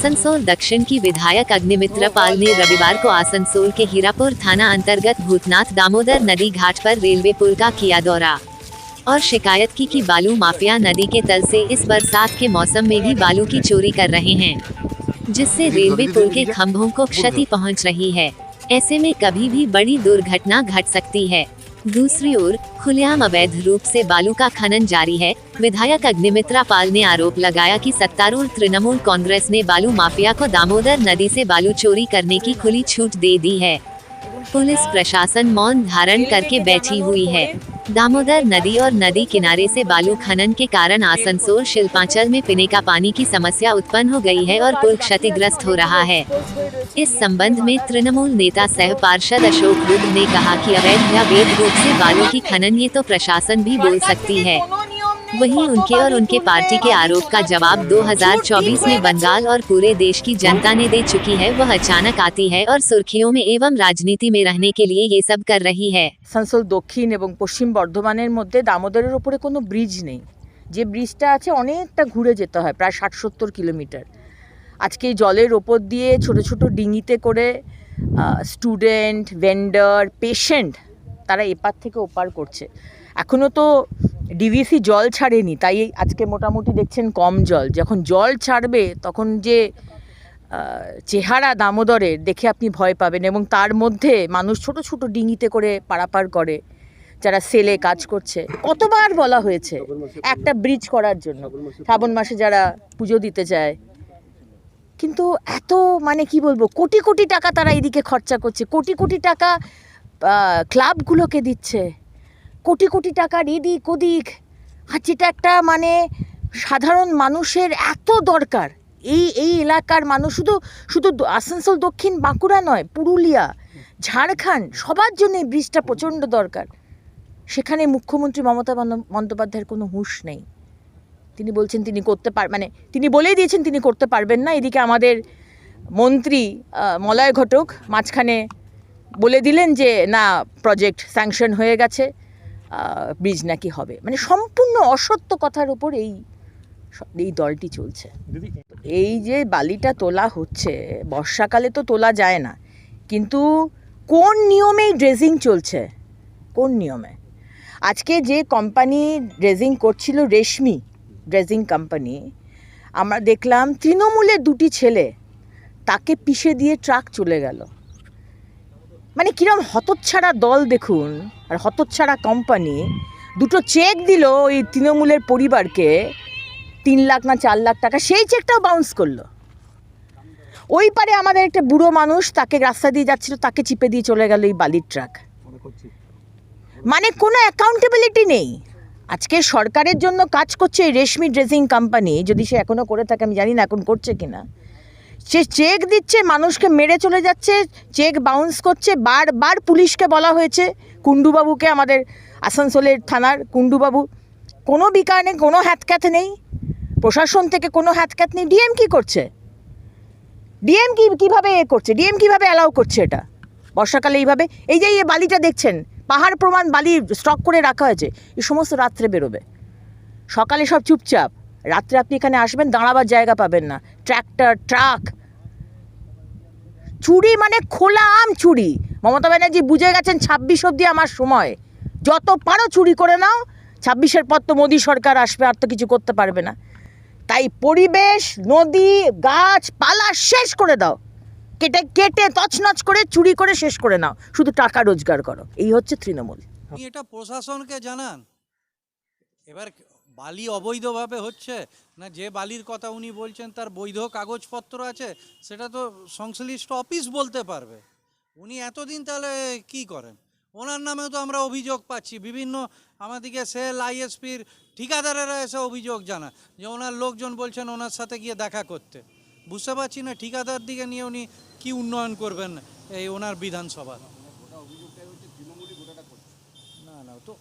आसनसोल दक्षिण की विधायक अग्निमित्र पाल ने रविवार को आसनसोल के हीरापुर थाना अंतर्गत भूतनाथ दामोदर नदी घाट पर रेलवे पुल का किया दौरा और शिकायत की कि बालू माफिया नदी के तल से इस बरसात के मौसम में भी बालू की चोरी कर रहे हैं, जिससे रेलवे पुल के खंभों को क्षति पहुंच रही है। ऐसे में कभी भी बड़ी दुर्घटना घट सकती है। दूसरी ओर खुलेआम अवैध रूप से बालू का खनन जारी है। विधायक अग्निमित्रा पाल ने आरोप लगाया कि सत्तारूढ़ तृणमूल कांग्रेस ने बालू माफिया को दामोदर नदी से बालू चोरी करने की खुली छूट दे दी है। पुलिस प्रशासन मौन धारण करके बैठी हुई है। दामोदर नदी और नदी किनारे से बालू खनन के कारण आसनसोल शिल्पांचल में पीने का पानी की समस्या उत्पन्न हो गई है और पुल क्षतिग्रस्त हो रहा है। इस संबंध में तृणमूल नेता सह पार्षद अशोक रुद्र ने कहा कि अवैध या वैध रूप से बालू की खनन ये तो प्रशासन भी बोल सकती है। वहीं उनके और उनके पार्टी के आरोप का जवाब 2024 में बंगाल और पूरे देश की जनता ने दे चुकी है। वह अचानक आती है और सुर्खियों में एवं राजनीति में रहने के लिए ये सब कर रही है। आसानसोल दक्षिण এবং পশ্চিম বর্ধমানের মধ্যে দামোদরের উপরে কোনো ব্রিজ নেই। যে ব্রিজটা আছে অনেকটা ঘুরে যেতে হয়, প্রায় 60-70 কিলোমিটার। আজকে এই জলের ওপর দিয়ে ছোট ছোট ডিঙিতে করে স্টুডেন্ট, ভেন্ডার, পেশেন্ট তারা এপার থেকে ওপার করছে। এখনও তো ডিভিসি জল ছাড়েনি, তাই আজকে মোটামুটি দেখছেন কম জল। যখন জল ছাড়বে তখন যে চেহারা দামোদরের দেখে আপনি ভয় পাবেন। এবং তার মধ্যে মানুষ ছোট ছোট ডিঙিতে করে পারাপার করে, যারা সেলে কাজ করছে। কতবার বলা হয়েছে একটা ব্রিজ করার জন্য, শ্রাবণ মাসে যারা পুজো দিতে যায়, কিন্তু এত মানে কি বলবো, কোটি কোটি টাকা তারা এদিকে খরচা করছে, কোটি কোটি টাকা ক্লাবগুলোকে দিচ্ছে, কোটি কোটি টাকার এদিক ওদিক। আর যেটা একটা মানে সাধারণ মানুষের এত দরকার, এই এলাকার মানুষ শুধু আসানসোল দক্ষিণ বাঁকুড়া নয়, পুরুলিয়া, ঝাড়খণ্ড সবার জন্য এই ব্রিজটা প্রচণ্ড দরকার। সেখানে মুখ্যমন্ত্রী মমতা বন্দ্যোপাধ্যায়ের কোনো হুঁশ নেই। তিনি বলছেন তিনি তিনি বলেই দিয়েছেন তিনি করতে পারবেন না। এদিকে আমাদের মন্ত্রী মলয় ঘটক মাঝখানে বলে দিলেন যে না, প্রজেক্ট স্যাংশন হয়ে গেছে, ব্রিজ নাকি হবে। মানে সম্পূর্ণ অসত্য কথার উপর এই দলটি চলছে। এই যে বালিটা তোলা হচ্ছে, বর্ষাকালে তো তোলা যায় না, কিন্তু কোন নিয়মেই ড্রেজিং চলছে, কোন নিয়মে? আজকে যে কোম্পানি ড্রেজিং করছিল, রেশমি ড্রেজিং কোম্পানি, আমরা দেখলাম তৃণমূলের দুটি ছেলে তাকে পিষে দিয়ে ট্রাক চলে গেল। মানে কিরম হতচ্ছাড়া দল দেখুন, আর হতচ্ছাড়া কোম্পানি। দুটো চেক দিল ওই তৃণমূলের পরিবারকে, 3 লাখ না 4 লাখ টাকা, সেই চেকটাও বাউন্স করলো। ওই পারে আমাদের একটা বুড়ো মানুষ, তাকে রাস্তা দিয়ে যাচ্ছিল, তাকে চিপে দিয়ে চলে গেল এই বালির ট্রাক। মানে কোনো অ্যাকাউন্টেবিলিটি নেই। আজকে সরকারের জন্য কাজ করছে এই রেশমি ড্রেজিং কোম্পানি, যদি সে এখনও করে থাকে আমি জানি না এখন করছে কিনা। সে চেক দিচ্ছে, মানুষকে মেরে চলে যাচ্ছে, চেক বাউন্স করছে। বারবার পুলিশকে বলা হয়েছে, কুণ্ডুবাবুকে, আমাদের আসানসোলের থানার কুণ্ডুবাবু, কোনো বিকার নেই, কোনো হ্যাতক্যাত নেই, প্রশাসন থেকে কোনো হ্যাতক্যাত নেই। ডিএম কী করছে? ডিএম কীভাবে করছে? ডিএম কীভাবে অ্যালাউ করছে এটা বর্ষাকালে এইভাবে? এই যে এই বালিটা দেখছেন, পাহাড় প্রমাণ বালি স্টক করে রাখা হয়েছে, এই সমস্ত রাত্রে বেরোবে। সকালে সব চুপচাপ, রাত্রে আপনি এখানে আসবেন, দাঁড়াবার জায়গা পাবেন না। ট্র্যাক্টর, ট্রাক, চুরি মানে খোলা আম চুরি। মমতা ব্যানার্জি বুঝে গেছেন 26 অবধি আমার সময়, যত পারো চুরি করে নাও, 26-এর পর তো মোদী সরকার আসবে, আর তো কিছু করতে পারবে না। তাই পরিবেশ, নদী, গাছপালা শেষ করে দাও, কেটে কেটে তছনছ করে চুরি করে শেষ করে নাও, শুধু টাকা রোজগার করো। এই হচ্ছে তৃণমূল। এটা প্রশাসনকে জানান। এবার বালি অবৈধভাবে হচ্ছে না, যে বালির কথা উনি বলছেন তার বৈধ কাগজপত্র আছে, সেটা তো সংশ্লিষ্ট অফিস বলতে পারবে। উনি এতদিন তাহলে কি করেন? ওনার নামেও তো আমরা অভিযোগ পাচ্ছি, বিভিন্ন আমাদেরকে সেল, আইএসপির ঠিকাদারেরা এসে অভিযোগ জানা যে ওনার লোকজন বলছেন ওনার সাথে গিয়ে দেখা করতে। বুঝতে পারছি না ঠিকাদার দিকে নিয়ে উনি কি উন্নয়ন করবেন এই ওনার বিধানসভা। না তো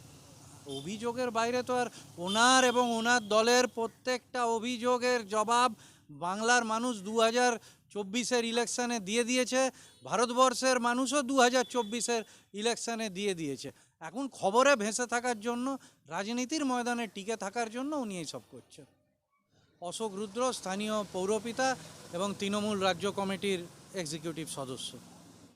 অভিযোগের বাইরে তো আর ওনার এবং ওনার দলের প্রত্যেকটা অভিযোগের জবাব বাংলার মানুষ 2024-এর ইলেকশানে দিয়ে দিয়েছে, ভারতবর্ষের মানুষও 2024-এর ইলেকশানে দিয়ে দিয়েছে। এখন খবরে ভেসে থাকার জন্য, রাজনীতির ময়দানে টিকে থাকার জন্য উনি এইসব করছেন। অশোক রুদ্র স্থানীয় পৌরপিতা এবং তৃণমূল রাজ্য কমিটির এক্সিকিউটিভ সদস্য।